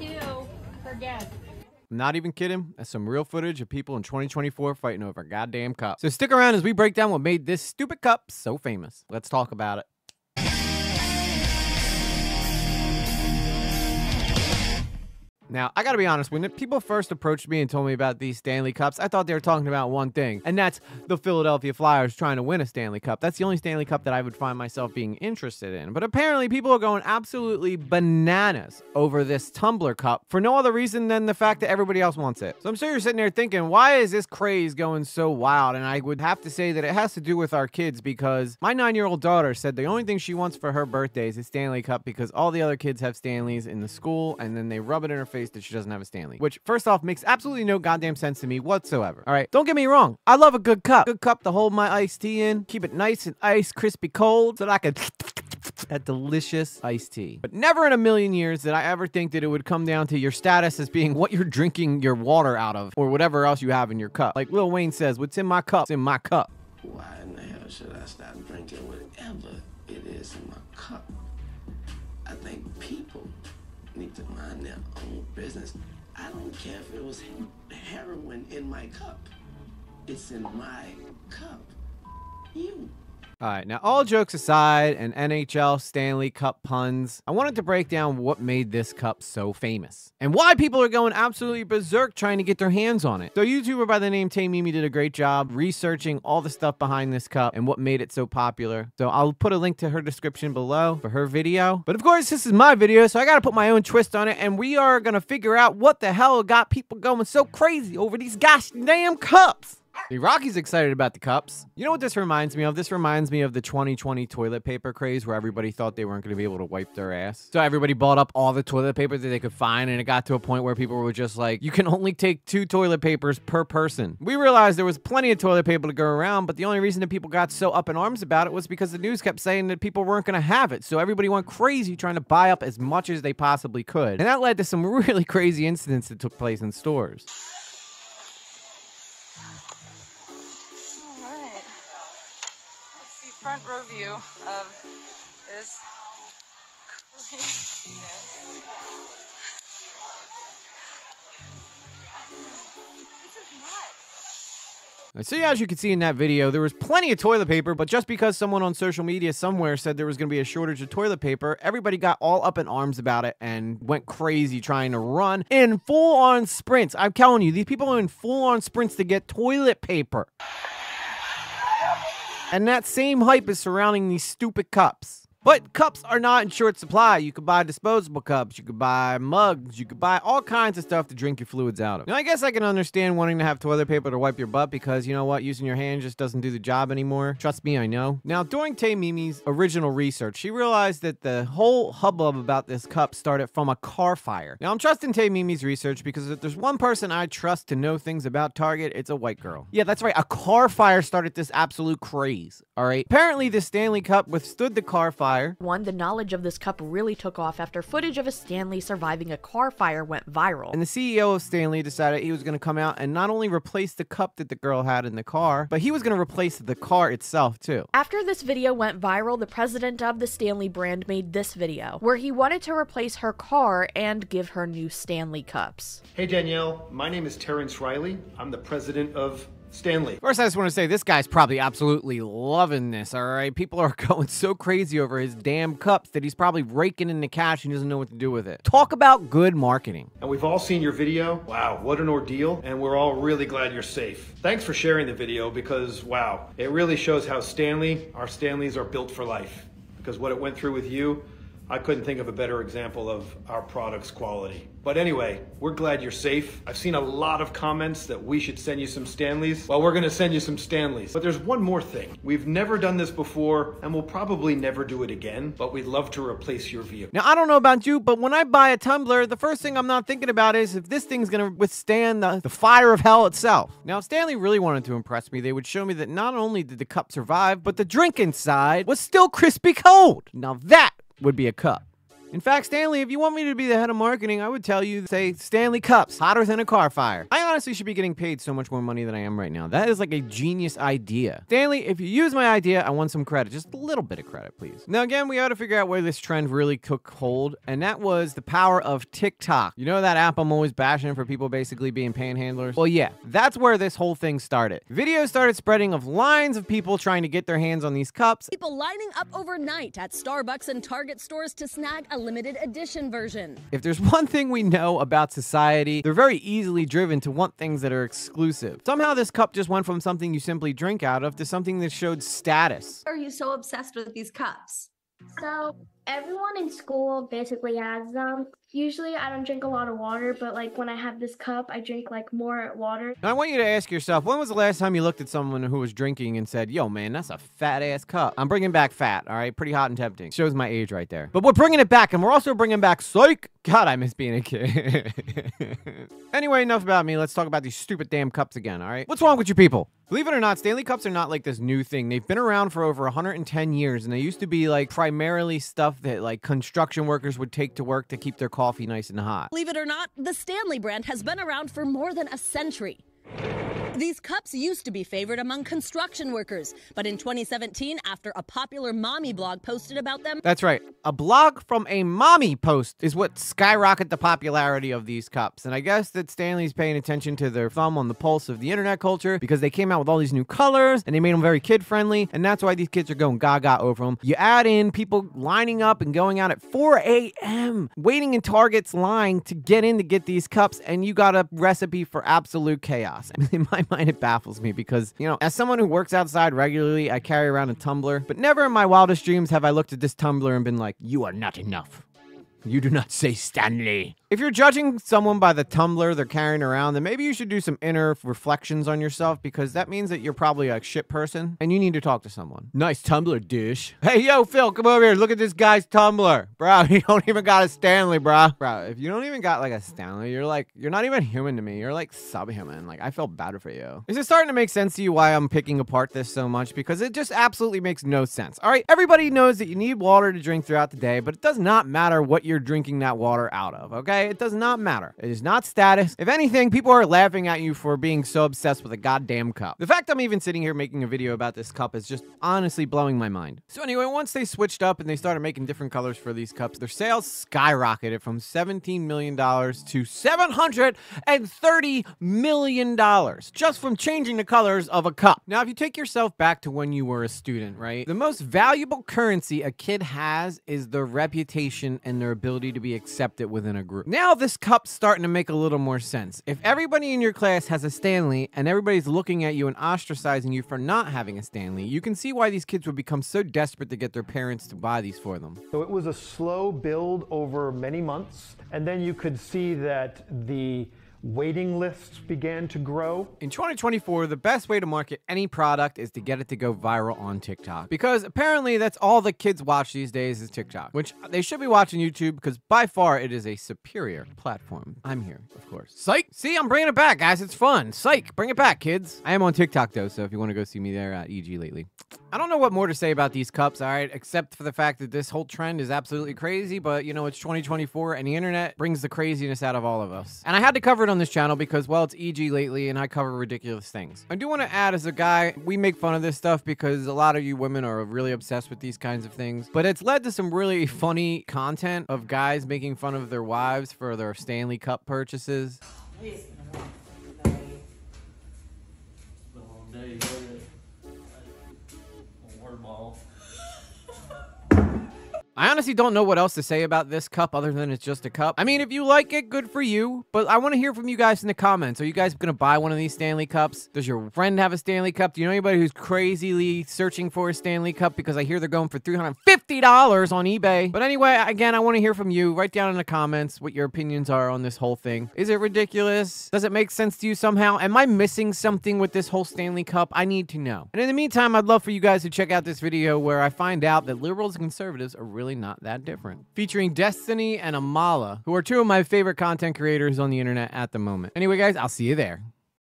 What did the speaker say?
too. Forget. I'm not even kidding. That's some real footage of people in 2024 fighting over a goddamn cup. So stick around as we break down what made this stupid cup so famous. Let's talk about it. Now, I gotta be honest, when people first approached me and told me about these Stanley Cups, I thought they were talking about one thing, and that's the Philadelphia Flyers trying to win a Stanley Cup. That's the only Stanley Cup that I would find myself being interested in. But apparently, people are going absolutely bananas over this tumbler cup for no other reason than the fact that everybody else wants it. So I'm sure you're sitting there thinking, why is this craze going so wild? And I would have to say that it has to do with our kids, because my 9-year-old daughter said the only thing she wants for her birthday is a Stanley Cup because all the other kids have Stanleys in the school, and then they rub it in her face that she doesn't have a Stanley, which first off makes absolutely no goddamn sense to me whatsoever. All right, don't get me wrong, I love a good cup to hold my iced tea in, keep it nice and ice crispy cold so that I can that delicious iced tea. But never in a million years did I ever think that it would come down to your status as being what you're drinking your water out of or whatever else you have in your cup. Like Lil Wayne says, what's in my cup, it's in my cup. Why in the hell should I stop drinking whatever it is in my cup? I think people need to mind their own business. I don't care if it was heroin in my cup. It's in my cup. You. All right, now all jokes aside and NHL Stanley Cup puns, I wanted to break down what made this cup so famous and why people are going absolutely berserk trying to get their hands on it. So a YouTuber by the name Tehmimi did a great job researching all the stuff behind this cup and what made it so popular. So I'll put a link to her description below for her video. But of course, this is my video, so I got to put my own twist on it, and we are going to figure out what the hell got people going so crazy over these gosh damn cups. The Rocky's excited about the cups. You know what this reminds me of? This reminds me of the 2020 toilet paper craze where everybody thought they weren't going to be able to wipe their ass. So everybody bought up all the toilet paper that they could find, and it got to a point where people were just like, you can only take 2 toilet papers per person. We realized there was plenty of toilet paper to go around, but the only reason that people got so up in arms about it was because the news kept saying that people weren't going to have it. So everybody went crazy trying to buy up as much as they possibly could. And that led to some really crazy incidents that took place in stores. Front row view of this craziness. This is nuts. So as you can see in that video, there was plenty of toilet paper, but just because someone on social media somewhere said there was going to be a shortage of toilet paper, everybody got all up in arms about it and went crazy trying to run in full-on sprints. I'm telling you, these people are in full-on sprints to get toilet paper. And that same hype is surrounding these stupid cups. But cups are not in short supply. You could buy disposable cups, you could buy mugs, you could buy all kinds of stuff to drink your fluids out of. Now, I guess I can understand wanting to have toilet paper to wipe your butt because, you know what, using your hand just doesn't do the job anymore. Trust me, I know. Now, during Tehmimi's original research, she realized that the whole hubbub about this cup started from a car fire. Now, I'm trusting Tehmimi's research because if there's one person I trust to know things about Target, it's a white girl. Yeah, that's right, a car fire started this absolute craze, all right? Apparently, the Stanley Cup withstood the car fire. The knowledge of this cup really took off after footage of a Stanley surviving a car fire went viral. And the CEO of Stanley decided he was going to come out and not only replace the cup that the girl had in the car, but he was going to replace the car itself too. After this video went viral, the president of the Stanley brand made this video, where he wanted to replace her car and give her new Stanley cups. Hey Danielle, my name is Terrence Riley. I'm the president of Stanley. First, I just want to say this guy's probably absolutely loving this, all right? People are going so crazy over his damn cups that he's probably raking in the cash and doesn't know what to do with it. Talk about good marketing. And we've all seen your video. Wow, what an ordeal. And we're all really glad you're safe. Thanks for sharing the video because, wow, it really shows how our Stanleys are built for life. Because what it went through with you, I couldn't think of a better example of our product's quality. But anyway, we're glad you're safe. I've seen a lot of comments that we should send you some Stanleys. Well, we're gonna send you some Stanleys. But there's one more thing. We've never done this before, and we'll probably never do it again, but we'd love to replace your vehicle. Now, I don't know about you, but when I buy a tumbler, the first thing I'm not thinking about is if this thing's gonna withstand the fire of hell itself. Now, if Stanley really wanted to impress me, they would show me that not only did the cup survive, but the drink inside was still crispy cold. Now that would be a cup. In fact, Stanley, if you want me to be the head of marketing, I would tell you, say, Stanley Cups, hotter than a car fire. I honestly should be getting paid so much more money than I am right now. That is like a genius idea. Stanley, if you use my idea, I want some credit. Just a little bit of credit, please. Now, again, we ought to figure out where this trend really took hold, and that was the power of TikTok. You know that app I'm always bashing for people basically being panhandlers? Well, yeah, that's where this whole thing started. Videos started spreading of lines of people trying to get their hands on these cups. People lining up overnight at Starbucks and Target stores to snag a limited edition version. If there's one thing we know about society, they're very easily driven to want things that are exclusive. Somehow this cup just went from something you simply drink out of to something that showed status. Are you so obsessed with these cups? So everyone in school basically has them. Usually I don't drink a lot of water, but like when I have this cup, I drink like more water. Now I want you to ask yourself, when was the last time you looked at someone who was drinking and said, yo man, that's a fat ass cup? I'm bringing back fat, all right? Pretty hot and tempting. Shows my age right there. But we're bringing it back, and we're also bringing back psych. God, I miss being a kid. Anyway, enough about me. Let's talk about these stupid damn cups again, all right? What's wrong with you people? Believe it or not, Stanley Cups are not like this new thing. They've been around for over 110 years, and they used to be like primarily stuff that like construction workers would take to work to keep their coffee nice and hot. Believe it or not, the Stanley brand has been around for more than a century. These cups used to be favored among construction workers, but in 2017, after a popular mommy blog posted about them... That's right. A blog from a mommy post is what skyrocketed the popularity of these cups. And I guess that Stanley's paying attention to their thumb on the pulse of the internet culture because they came out with all these new colors and they made them very kid-friendly, and that's why these kids are going gaga over them. You add in people lining up and going out at 4 a.m., waiting in Target's line to get in to get these cups, and you got a recipe for absolute chaos. I mean, in my mind, it baffles me because, you know, as someone who works outside regularly, I carry around a tumbler, but never in my wildest dreams have I looked at this tumbler and been like, you are not enough. You do not say Stanley. If you're judging someone by the tumbler they're carrying around, then maybe you should do some inner reflections on yourself, because that means that you're probably a shit person and you need to talk to someone. Nice tumbler, dish. Hey, yo, Phil, come over here. Look at this guy's tumbler. Bro, you don't even got a Stanley, bro. Bro, if you don't even got like a Stanley, you're not even human to me. You're like subhuman. Like, I feel bad for you. Is it starting to make sense to you why I'm picking apart this so much? Because it just absolutely makes no sense. All right, everybody knows that you need water to drink throughout the day, but it does not matter what you're drinking that water out of, okay? It does not matter. It is not status. If anything, people are laughing at you for being so obsessed with a goddamn cup. The fact I'm even sitting here making a video about this cup is just honestly blowing my mind. So anyway, once they switched up and they started making different colors for these cups, their sales skyrocketed from $17 million to $730 million just from changing the colors of a cup. Now, if you take yourself back to when you were a student, right? The most valuable currency a kid has is their reputation and their ability to be accepted within a group. Now this cup's starting to make a little more sense. If everybody in your class has a Stanley and everybody's looking at you and ostracizing you for not having a Stanley, you can see why these kids would become so desperate to get their parents to buy these for them. So it was a slow build over many months, and then you could see that the waiting lists began to grow. In 2024, the best way to market any product is to get it to go viral on TikTok, because apparently that's all the kids watch these days is TikTok, which they should be watching YouTube because by far it is a superior platform. I'm here, of course. Psych! See, I'm bringing it back, guys. It's fun. Psych! Bring it back, kids. I am on TikTok, though, so if you want to go see me there, EG lately. I don't know what more to say about these cups, all right, except for the fact that this whole trend is absolutely crazy, but, you know, it's 2024, and the internet brings the craziness out of all of us. And I had to cover it on this channel because, well, it's EG lately, and I cover ridiculous things. I do want to add, as a guy, we make fun of this stuff because a lot of you women are really obsessed with these kinds of things, but it's led to some really funny content of guys making fun of their wives for their Stanley Cup purchases. I honestly don't know what else to say about this cup other than it's just a cup. I mean, if you like it, good for you, but I want to hear from you guys in the comments. Are you guys gonna buy one of these Stanley Cups? Does your friend have a Stanley Cup? Do you know anybody who's crazily searching for a Stanley Cup? Because I hear they're going for $350 on eBay. But anyway, again, I want to hear from you. Write down in the comments what your opinions are on this whole thing. Is it ridiculous? Does it make sense to you somehow? Am I missing something with this whole Stanley Cup? I need to know. And in the meantime, I'd love for you guys to check out this video where I find out that liberals and conservatives are really not that different. Featuring Destiny and Amala, who are two of my favorite content creators on the internet at the moment. Anyway, guys, I'll see you there.